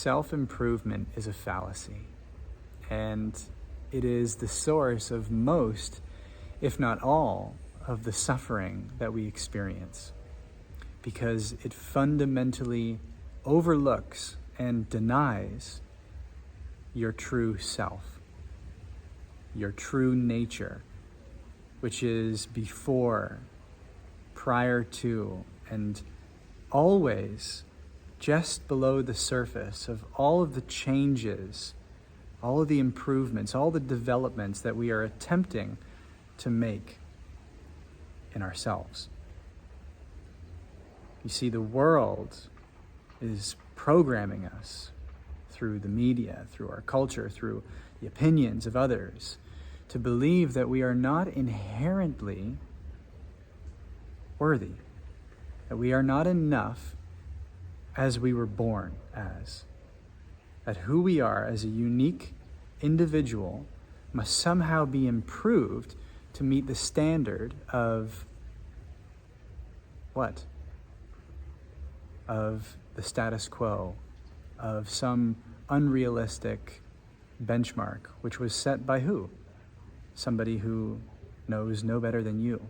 self-improvement is a fallacy, and it is the source of most, if not all, of the suffering that we experience, because it fundamentally overlooks and denies your true self, your true nature, which is before, prior to, and always just below the surface of all of the changes, all of the improvements, all the developments that we are attempting to make in ourselves. You see, the world is programming us through the media, through our culture, through the opinions of others, to believe that we are not inherently worthy, that we are not enough as we were born as, that who we are as a unique individual must somehow be improved to meet the standard of what? Of the status quo, of some unrealistic benchmark, which was set by who? Somebody who knows no better than you.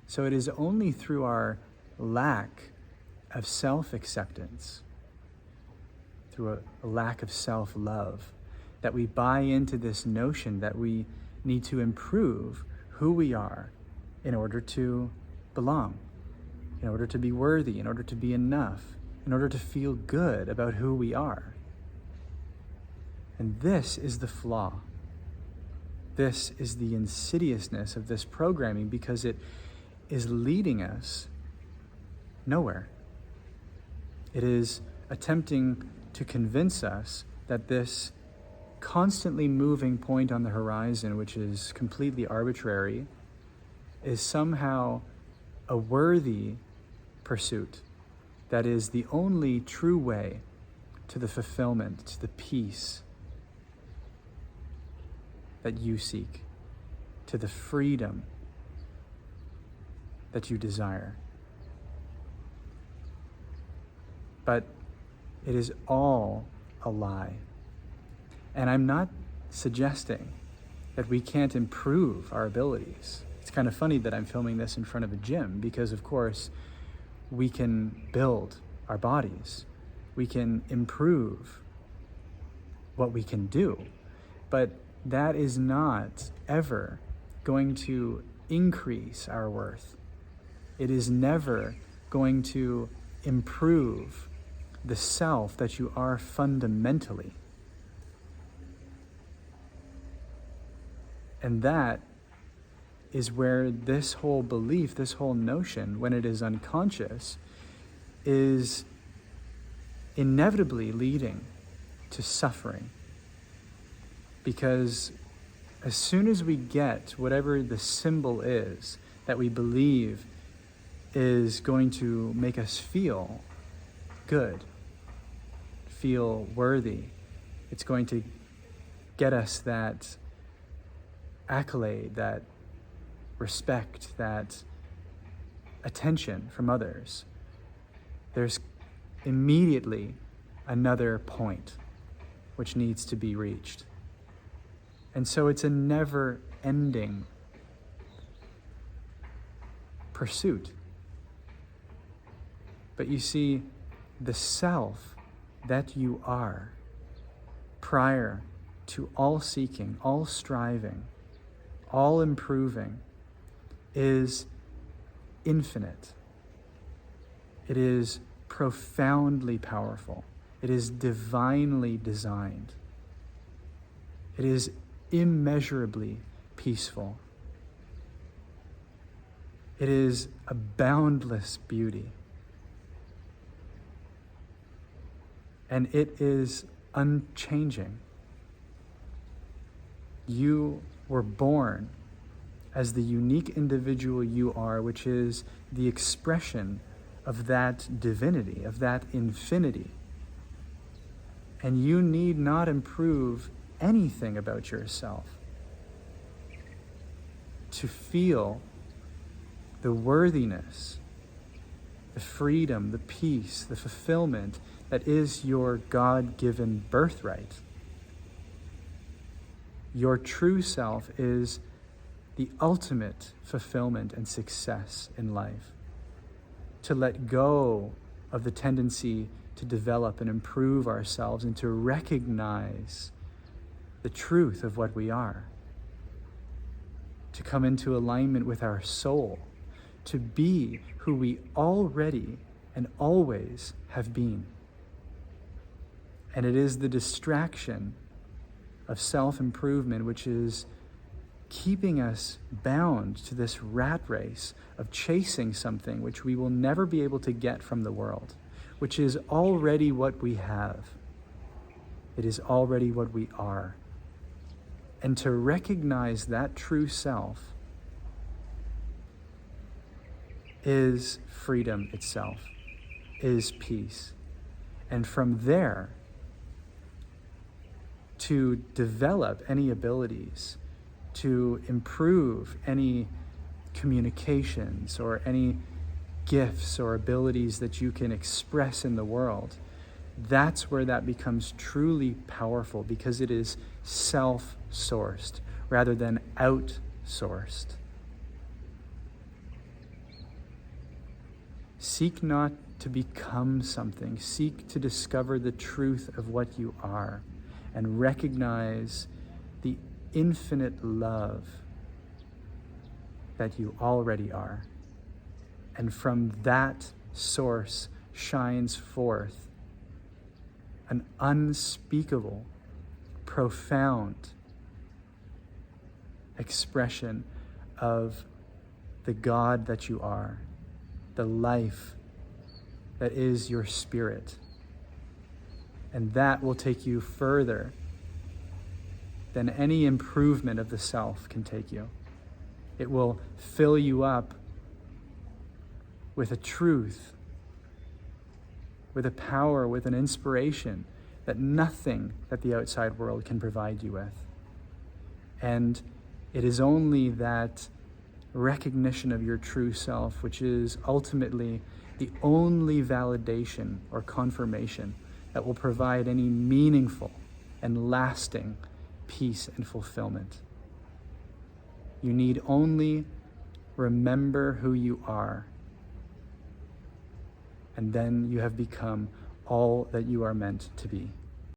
So it is only through our lack of self-acceptance, through a lack of self-love, that we buy into this notion that we need to improve who we are in order to belong, in order to be worthy, in order to be enough, in order to feel good about who we are. And this is the flaw. This is the insidiousness of this programming, because it is leading us nowhere. It is attempting to convince us that this constantly moving point on the horizon, which is completely arbitrary, is somehow a worthy pursuit that is the only true way to the fulfillment, to the peace that you seek, to the freedom that you desire. But it is all a lie. And I'm not suggesting that we can't improve our abilities. It's kind of funny that I'm filming this in front of a gym, because of course we can build our bodies. We can improve what we can do. But that is not ever going to increase our worth. It is never going to improve the self that you are fundamentally. And that is where this whole belief, this whole notion, when it is unconscious, is inevitably leading to suffering. Because as soon as we get whatever the symbol is that we believe is going to make us feel good, feel worthy, it's going to get us that accolade, that respect, that attention from others, there's immediately another point which needs to be reached. And so it's a never-ending pursuit. But you see, the self that you are, prior to all seeking, all striving, all improving, is infinite. It is profoundly powerful. It is divinely designed. It is immeasurably peaceful. It is a boundless beauty. And it is unchanging. You were born as the unique individual you are, which is the expression of that divinity, of that infinity. And you need not improve anything about yourself to feel the worthiness, the freedom, the peace, the fulfillment that is your God-given birthright. Your true self is the ultimate fulfillment and success in life. To let go of the tendency to develop and improve ourselves and to recognize the truth of what we are. To come into alignment with our soul, to be who we already and always have been. And it is the distraction of self-improvement which is keeping us bound to this rat race of chasing something which we will never be able to get from the world, which is already what we have. It is already what we are. And to recognize that true self is freedom itself, is peace. And from there, to develop any abilities, to improve any communications or any gifts or abilities that you can express in the world, that's where that becomes truly powerful, because it is self-sourced rather than outsourced. Seek not to become something. Seek to discover the truth of what you are and recognize the infinite love that you already are. And from that source shines forth an unspeakable, profound expression of the God that you are, the life that is your spirit. And that will take you further than any improvement of the self can take you. It will fill you up with a truth, with a power, with an inspiration that nothing that the outside world can provide you with. And it is only that recognition of your true self which is ultimately the only validation or confirmation that will provide any meaningful and lasting peace and fulfillment. You need only remember who you are, and then you have become all that you are meant to be.